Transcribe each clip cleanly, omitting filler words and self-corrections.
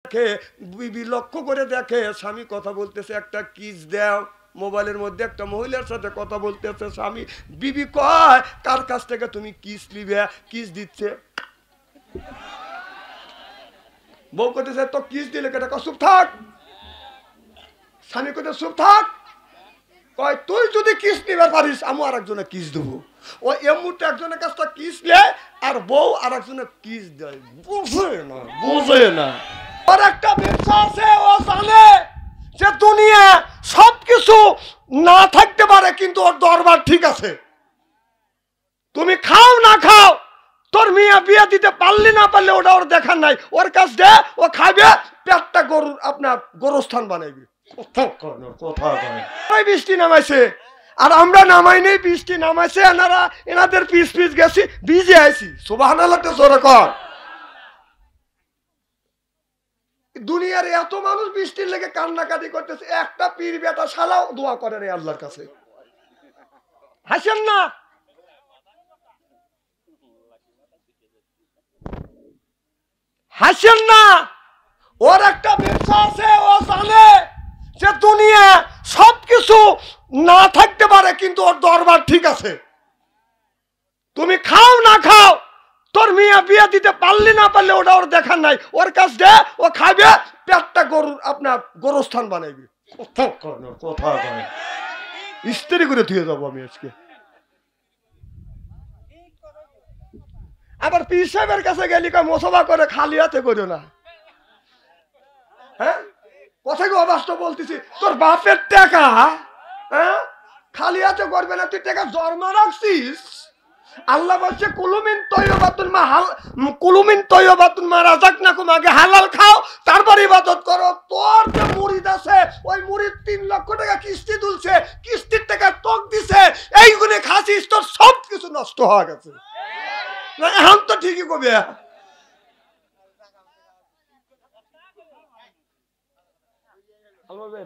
দেখে বিবি লক্ষ্য করে দেখে স্বামী কথা বলতেছে, একটা কিস দাও। মোবাইলের মধ্যে একটা মহিলার সাথে কথা বলতেছে স্বামী। বিবি কয়, কার কাছ থেকে তুমি কিস নিবে? কিস দিচ্ছে। বউ করতেছে, তো কিস দিলে কেটে চুপ থাক। স্বামী করতে চুপ থাক। কয়, তুই যদি কিস নিবে পারিস আমি আর একজনে কিস দেবো। ও এ মুহূর্তে একজনের কাছটা কিস নেয় আর বউ আর একজনের কিস দেয়। বুঝে না ওর একটা ব্যবসা আছে। ও জানে যে দুনিয়া সবকিছু না থাকতে পারে, কিন্তু ওর দরবার ঠিক আছে। তুমি খাও না খাও, তোর মেয়ে বিয়ে দিতে পারলি না পারলে ওটা ওর দেখার নাই। ওর কাছ দে, ও খাবে, পেটটা গরুর আপনার গোরস্থান বানাইবে। বৃষ্টি নামাইছে আর আমরা নামাই নেই, বৃষ্টি নামাইছে। এনাদের পিস পিস গেছি, ভিজে আইছি। সুবহানাল্লাহ জোরে কর। দুনিয়ার এত মানুষ বৃষ্টির লেগে কান্নাকাটি করতেছে, একটা পীর বেটা শালাও দোয়া করে রে আল্লাহর কাছে। হাসেন না। হাসেন না। ওর একটা ব্যবসা আছে। ও জানে যে দুনিয়া সবকিছু না থাকতে পারে, কিন্তু ওর দরবার ঠিক আছে। তুমি খাও না খাও, তোর মেয়ে বিয়ে দিতে পারলি না পারলে ওটা ওর দেখার নাই। ওর কাছ দে, ও খাবে, পেটটা গরুর আপনার গোরস্থান বানাইবে। কথা স্ত্রী করে ধুয়ে যাবো আমি আজকে। আবার পীর সাহেবের কাছে গেলি মোসবা করে, খালি হাতে করো না। হ্যাঁ, কথাকে অবাস্তব বলতেছি। তোর বাপের টাকা, হ্যাঁ, খালি হাতে করবে না। তুই টাকা জমা রাখছিস। আল্লাহ বলছে কুলুমিন তয়্যিবাতুন মা রাযাকনাকুম, আগে হালাল খাও তারপর ইবাদত করো। তোর যে মুরিদ আছে, ওই মুরিদ 3 লক্ষ টাকা কিস্তি তুলছে, কিস্তির টাকা তোক দিছে, এইগুলো খাসিস, তোর সব কিছু নষ্ট হয়ে গেছে। না এখন তো ঠিকই কবে।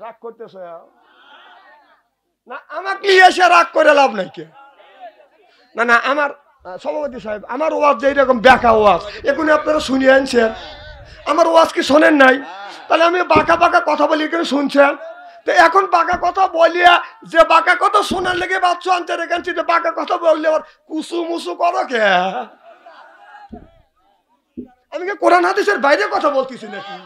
রাগ করতেছ না, আমাকে এসে রাগ করে লাভ নাই। কে না না, আমার সভাপতি সাহেব, আমার ওয়াজ যে এরকম বেকা ওয়াজ এখন আপনারা শুনিয়ে আনছেন। আমার ওয়াজ কি শোনেন নাই? তাহলে আমি বাঁকা বাঁকা কথা বলি, এখানে শুনছেন। তো এখন বাঁকা কথা বলিয়া যে বাঁকা কথা শোনার লেগে বাচ্চা আনতে রেখেছি, যে বাঁকা কথা বললে ওর কুসু মুসু করো কে? আমি কি কোরআন হাদিসের বাইরে কথা বলতেছি নাকি?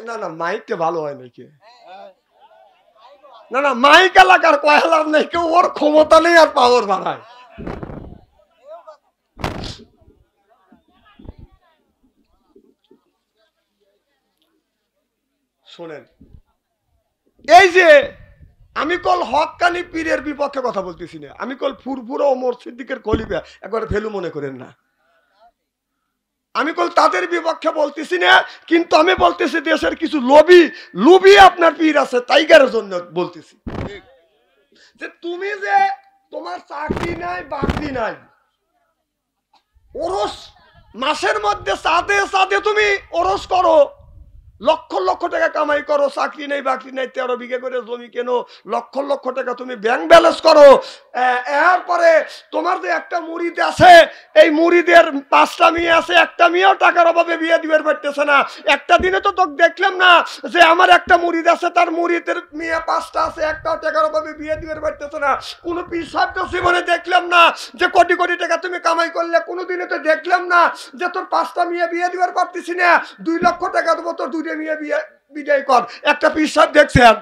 না না, মাইকটা ভালো হয় নাকি? না না, মাইক এলাকার কয়লাম নেই, কেউ ওর ক্ষমতা নেই আর পাওয়ার বাড়ায়। শোনেন, এই যে আমি কল হক্কানি পীরের বিপক্ষে কথা বলতেছি না। আমি কল ফুরফুরা ওমর সিদ্দিকের খলিফা, একবার ফেলু মনে করেন না। আমি কল তাদের বিপক্ষে বলতেছি না, কিন্তু আমি বলতেছি দেশের কিছু লোভী আপনার পীর আছে, টাইগারের জন্য বলতেছি। যে তুমি যে তোমার চাকরি নাই বাকরি নাই, ওরস মাসের মধ্যে সাদে সাদে তুমি ওরস করো, লক্ষ লক্ষ টাকা কামাই করো, চাকরি নেই বাকরি নাই, 13 বিঘা করে জমি কেন, লক্ষ লক্ষ টাকা তুমি ব্যাংক ব্যালেন্স করো। এরপরে তোমার যে একটা মুরিদ আছে, এই মুরিদের 5টা মেয়ে আছে, একটা মেয়েও টাকার অভাবে বিয়ে দিবার পারতেছে না। একটা দিনে তো তোকে দেখলাম না যে আমার একটা মুরিদ আছে, তার মুরিদের মেয়ে 5টা আছে, একটাও টাকার অভাবে বিয়ে দিবার পারতেছে না। কোনো পীর সাহেব জীবনে দেখলাম না যে কোটি কোটি টাকা তুমি কামাই করলে। কোনোদিনে তো দেখলাম না যে তোর 5টা মেয়ে বিয়ে দিবার পারতেছি না, 2 লক্ষ টাকা দেবো, তোর 2টা মেয়ে বিয়ে বিদায় কর। একটা পীর সাহেব দেখছেন?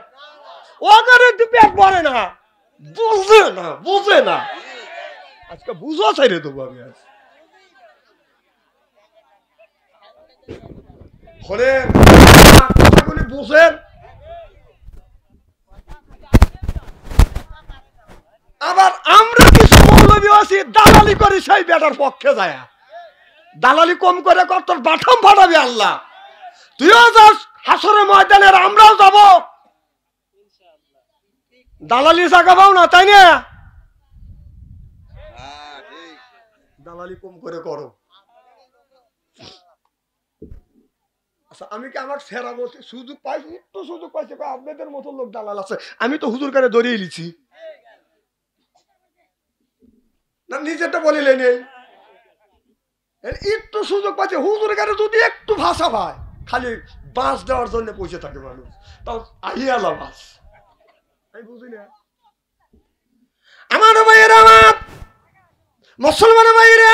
ও করে পেট ভরে না, বুঝে না। আজকে বুঝো ছেড়ে দেবো আমি। আজ কথাগুলি বুঝেন। আবার আমরা কিছু মৌলবী আছি, দালালি করি সেই বেটার পক্ষে যায়। দালালি কম করে কর, তোর বাঠাম ফাটাবি আল্লাহ। তুইও যাস হাসরের ময়দানে, আমরাও যাব। দালালি জাগাবাও না, তাই না? দালালি কম করে করো। আচ্ছা, আমি কি আমার সেরা বলছি, সুযোগ পাইছি, একটু সুযোগ পাইছি, আপনাদের মতো লোক দালাল আছে, আমি তো হুজুর কারে ধরিয়ে লিছি। না নিজেরটা বলিলে নেই, একটু সুযোগ পাচ্ছে হুজুরের কাছে যদি একটু ভাষা পায় খালি বাঁশ দেওয়ার জন্য পয়সা থাকে মানুষ, তাও আহিয়ালা বাস। আমি বুঝি না আমার ভাইয়েরা, আমার মুসলমান ভাইরা,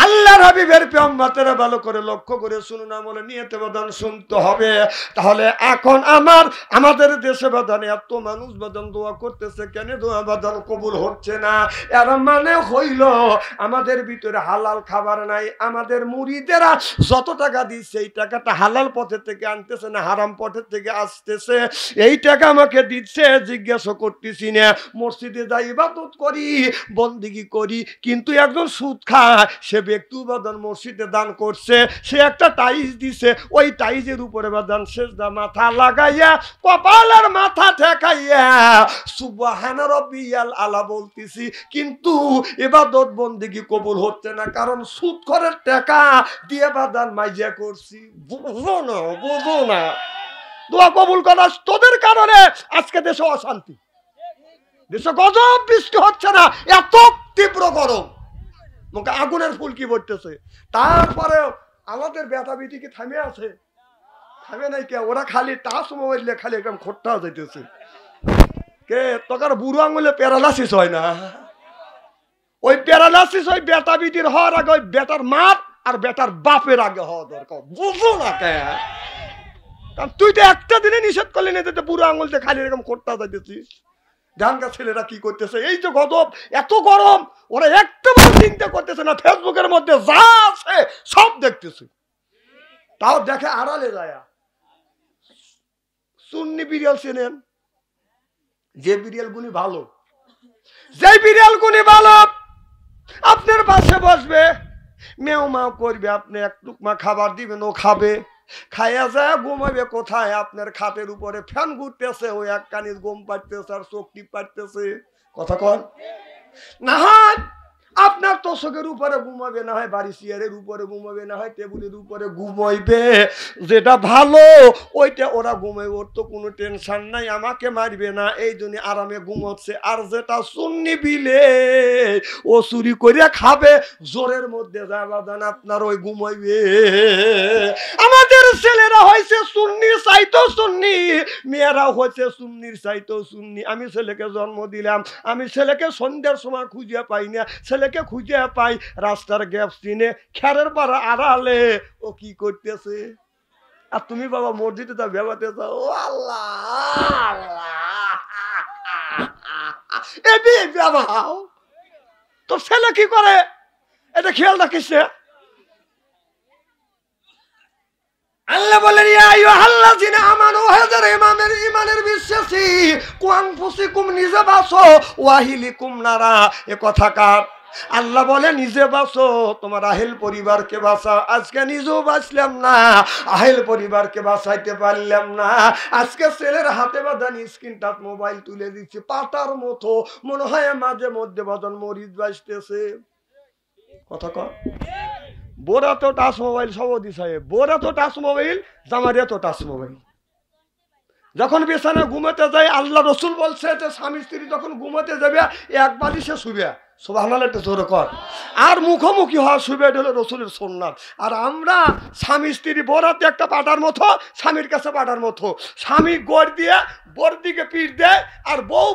আল্লাহর হাবিবের পেয়াম্বাতেরা ভালো করে লক্ষ্য করে শুনুন, আমলে নিয়তে বাদান শুনতে হবে। তাহলে এখন আমাদের দেশে বাদান এত মানুষ বাদান দোয়া করতেছে, কেন দোয়া বাদান কবুল হচ্ছে না? এর মানে হইল আমাদের ভিতরে হালাল খাবার নাই। আমাদের মুরিদেরা যত টাকা দিচ্ছে এই টাকাটা হালাল পথের থেকে আনতেছে না হারাম পথের থেকে আসতেছে। এই টাকা আমাকে দিচ্ছে জিজ্ঞাসা করতেছি না, মসজিদে যাই ইবাদত করি বন্দিগি করি, কিন্তু একজন সুদ খায় সে ব্যক্তি বাদান মসজিদে দান করছে, সে একটা টাইজ দিছে, ওই টাইজের উপরে বাদান সেজদা মাথা লাগাইয়া কপালের মাথা ঠেকাইয়া সুবহান রাব্বিয়াল আলা বলতেছি, কিন্তু ইবাদত বন্দিগি কবুল হচ্ছে না, কারণ সুদখোরের টাকা দিয়ে বাদান মাইজা করছি। বুঝো না দোয়া কবুল করা তোদের কারণে আজকে দেশে অশান্তি, দেশে গজব বৃষ্টি হচ্ছে না, এত তীব্র গরম, মুখে আগুনের ফুলকি পড়তেছে। তারপরে আমাদের ব্যথা বিটি কি থামে আছে? থামে নাই কে? ওরা খালি টাচ মোবাইল দিয়ে খালি একদম খোট্টা যাইতেছে। কে তোকার বুড়ো আঙুলে প্যারালাইসিস হয় না? ওই প্যারালাইসিস ওই ব্যথা বিটির হওয়ার আগে ওই বেটার মার আর বেটার বাপের আগে হওয়া দরকার। বুঝো না কে? কারণ তুই তো একটা দিনে নিষেধ করলি না, বুড়ো আঙুল দিয়ে খালি এরকম খোট্টা যাইতেছিস। ঢাঙ্গা ছেলেরা কি করতেছে, এই যে গজব এত গরম, ওরা একটাবার চিন্তা করতেছে না, ফেসবুকের মধ্যে যা আছে সব দেখতেছে, তাও দেখে আড়ালে যায়। সুন্নি বিড়াল চেনেন? যে বিড়াল গুনি ভালো, যে বিড়াল গুনি ভালো আপনার পাশে বসবে, মেও মাও করবে, আপনি এক টুকমা খাবার দিবেন ও খাবে, খাইয়া যায় ঘুমাবে কোথায়? আপনার খাটের উপরে ফ্যান ঘুরতেছে, ওই এক কানির ঘুম পাড়তেছে আর চোখ টিপ পাড়তেছে। কথা কন না হয় আপনার তোষকের উপরে ঘুমাবে, না হয় বাড়ি চেয়ারের উপরে ঘুমাবে, না হয় টেবিলের উপরে ঘুমাইবে, যেটা ভালো ওইটা ওরা ঘুমাই, ওর তো কোনো টেনশন নাই, আমাকে মারবে না, এই জন্য আরামে ঘুমাচ্ছে। আর যেটা সুন্নি বিলে ও চুরি করে খাবে, জোরের মধ্যে যাবাদান আপনার ওই ঘুমাইবে। আমাদের ছেলেরা হয়েছে সুন্নি চাইতো সুন্নি, মেয়েরা হয়েছে সুন্নির চাইতো সুন্নি। আমি ছেলেকে জন্ম দিলাম, আমি ছেলেকে সন্ধ্যার সময় খুঁজে পাই না, ছেলেকে খুঁজে পাই রাস্তার গ্যাপ চিনে খেরের পাড়া আড়ালে, ও কি করতেছে? আর তুমি বাবা মসজিদে তা বেবাতে চাও, ও আল্লাহ তোর ছেলে কি করে এটা খেয়াল রাখিস। আল্লাহ বলেন ইয়া আইয়ুহাল্লাযিনা আমানু, হে যারা ঈমানের বিশ্বাসী, কুআনফুসিকুম, নিজে বাঁচো, ওয়াহিলিকুম নারা, এ কথা কার? আল্লাহ বলে নিজে বাঁচো, তোমার আহেল পরিবারকে বাঁচাও। আজকে নিজেও বাঁচলাম না, আহেল পরিবারকে বাঁচাইতে পারলাম না। আজকে ছেলের হাতে বাঁধানি স্ক্রিন টাচ মোবাইল তুলে দিচ্ছে পাতার মতো, মনে হয় মাঝে মধ্যে বাঁধান মরিচ বাঁচতেছে। কথা কর বোরা তো টাচ মোবাইল, সভাপতি সাহেব বোরা তো টাচ মোবাইল, জামারিয়া তো টাচ মোবাইল। যখন বিছানা ঘুমাতে যায় আল্লাহ রসুল বলছে যে স্বামী স্ত্রী যখন ঘুমাতে যাবে এক বালিশে শুবে, সুবহানাল্লাহ একটু জোরে কর, আর মুখোমুখি হওয়া শুবে, এটা হলো রসুলের সুন্নাত। আর আমরা স্বামী স্ত্রী বোরাতে একটা পাটার মতো, স্বামীর কাছে পাটার মতো, স্বামী গড় দিয়ে বোর দিকে পিঠ দেয়, আর বউ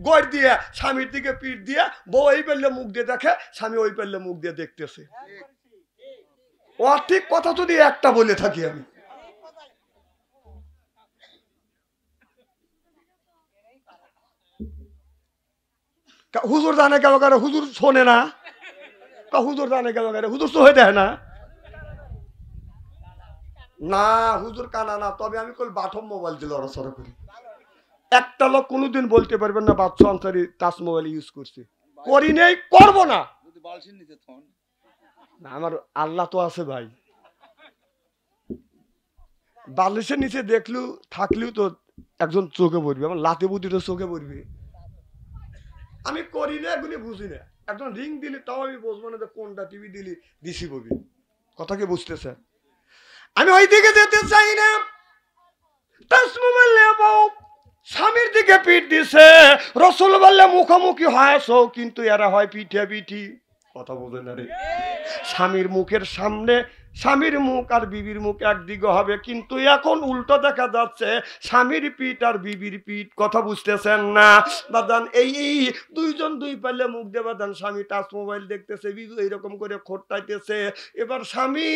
গড় দিয়ে স্বামীর দিকে পিঠ দিয়ে, বউ এই পেলে মুখ দিয়ে দেখে, স্বামী ওই পেলে মুখ দিয়ে দেখতেছে। ও ঠিক কথা যদি একটা বলে থাকি আমি, হুজুর জানে কেন করে? হুজুর শোনে না, হুজুর জানে কেন করে? হুজুর তো হয়ে দেয় না, না হুজুর কানা না। তবে আমি কল বাথম মোবাইল দিয়ে লড়াচড়া করি, একটা লোক কোনোদিন বলতে পারবেন না বাচ্চা আনসারি টাচ মোবাইল ইউজ করছে, করি নেই, করবো না। আমার আল্লাহ তো আছে ভাই, বালিশের নিচে দেখলেও থাকলেও তো একজন চোখে পড়বে, আমার লাতে বুদ্ধি তো চোখে পড়বে। আমি করি না, এগুলি বুঝি না। একজন রিং দিলি তাও আমি বুঝবো না যে কোনটা টিভি দিলি দিছি ববি। কথা কি বুঝতেছেন? আমি ওই দিকে যেতে চাই না। টাচ মোবাইল নেবো, স্বামীর দিকে পিঠ দিছে, রসুল বললে মুখোমুখি হয়েছ, কিন্তু এরা হয় পিঠে পিঠি। কথা বলে না রে, স্বামীর মুখের সামনে স্বামীর মুখ আর বিবির মুখ একদিকে হবে, কিন্তু এখন উল্টো দেখা যাচ্ছে স্বামীর পিঠ আর বিবির পিঠ। কথা বুঝতেছেন না বাদান? এই দুইজন দুই পাল্লে মুখ দিয়ে বাদান, স্বামী টাচ মোবাইল দেখতেছে, বিবি এইরকম করে খোঁটাইতেছে। এবার স্বামী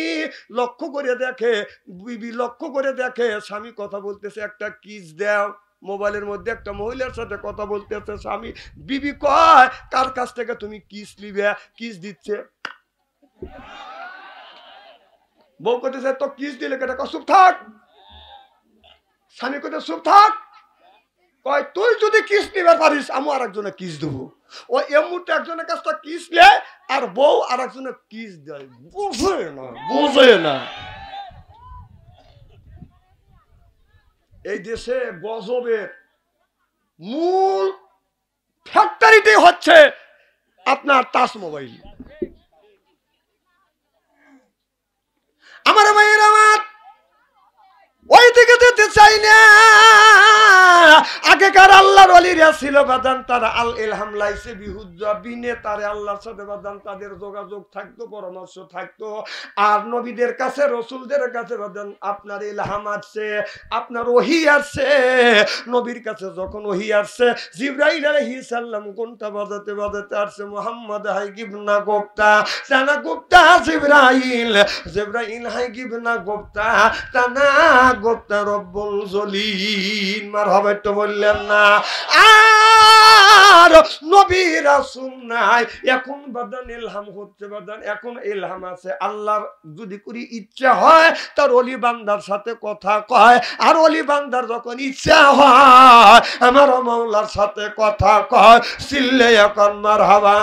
লক্ষ্য করে দেখে, বিবি লক্ষ্য করে দেখে স্বামী কথা বলতেছে, একটা কিস দাও। মোবাইলের মধ্যে একটা মহিলার সাথে কথা বলতেছে স্বামী। বিবি কয়, কার কাছ থেকে তুমি কিস নিবে? কিস দিচ্ছে। বউ করতেছে, তো কিস দিলে কেটে, চুপ থাক। স্বামী করতে, চুপ থাক। কয়, তুই যদি কিস নিবার পারিস আমি আর একজনে কিস দেবো। ও এ মুহূর্তে একজনের কাছটা কিস নেয় আর বউ আর একজনের কিস দেয়। বুঝে না, বুঝে না। এই দেশে গজবের মূল ফ্যাক্টরিটি হচ্ছে আপনার টাচ মোবাইল। আমার ভাইয়ের আমার ওই দিকে যেতে চাই না। আগেকার আল্লাহর ওলিরা ছিল বাদান, তারা আল ইলহাম লাইসে বিহুজ্জা, বিনে তারে আল্লাহর সাথে বাদান তাদের যোগাযোগ থাকতো, পরামর্শ থাকতো। আর নবীদের কাছে, রসুলদের কাছে বাদান আপনার ইলহাম আসছে, আপনার ওহী আসছে। নবীর কাছে যখন ওহী আসছে, জিবরাইল আলাইহিস সালাম কোনটা বাজাতে বাজাতে আসছে, মুহাম্মদ হাই গিবনা গোপ্তা সানা গোপ্তা জিবরাইল, জিবরাইল হাই গিবনা গোপ্তা তানা গোপ্তা রব্বুল জলিল। মারহাবা তো বললেন না? আর নবী রাসূল নাই, এখন বাদান ইলহাম হচ্ছে বাদান, এখন ইলহাম আছে। আল্লাহর যদি করি ইচ্ছা হয় তার ওলি বান্দার সাথে কথা কয়, আর ওলি বান্দার যখন ইচ্ছা হয় আমার মাওলার সাথে কথা কয়। চিল্লে এখন মারহাবা।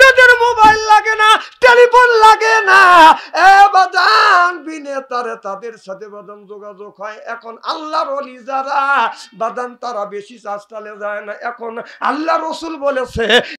তাদের মোবাইল লাগে না, টেলিফোন লাগে না, এ বাদান বিনে তারে তাদের সাথে বাদান যোগাযোগ হয়। এখন আল্লাহর ওলি যারা বাদান তারা বেশি চাষটালে যায় না। এখন আল্লাহ রসুল বলেছে